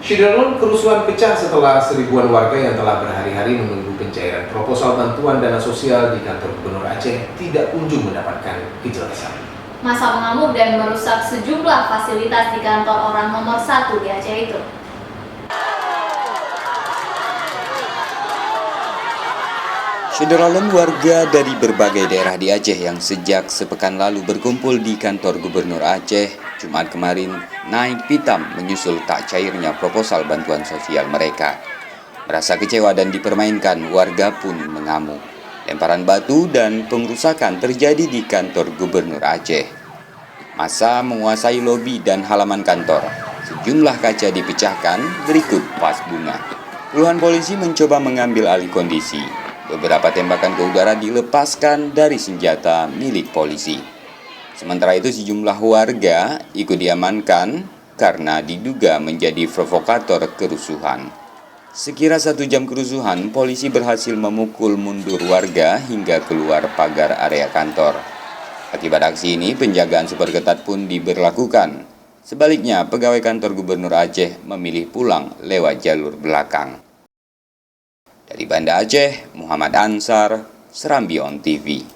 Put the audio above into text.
Syederun kerusuhan pecah setelah seribuan warga yang telah berhari-hari menunggu pencairan proposal bantuan dana sosial di kantor Gubernur Aceh tidak kunjung mendapatkan kejelasan. Massa mengamuk dan merusak sejumlah fasilitas di kantor orang nomor 1 di Aceh itu. Syederalun warga dari berbagai daerah di Aceh yang sejak sepekan lalu berkumpul di kantor Gubernur Aceh Jumat kemarin naik pitam menyusul tak cairnya proposal bantuan sosial mereka. Merasa kecewa dan dipermainkan, warga pun mengamuk. Lemparan batu dan pengerusakan terjadi di kantor Gubernur Aceh. Massa menguasai lobi dan halaman kantor. Sejumlah kaca dipecahkan, berikut vas bunga. Puluhan polisi mencoba mengambil alih kondisi. Beberapa tembakan ke udara dilepaskan dari senjata milik polisi. Sementara itu sejumlah warga ikut diamankan karena diduga menjadi provokator kerusuhan. Sekira 1 jam kerusuhan, polisi berhasil memukul mundur warga hingga keluar pagar area kantor. Akibat aksi ini, penjagaan super ketat pun diberlakukan. Sebaliknya, pegawai kantor Gubernur Aceh memilih pulang lewat jalur belakang. Dari Banda Aceh, Muhammad Ansar, Serambi On TV.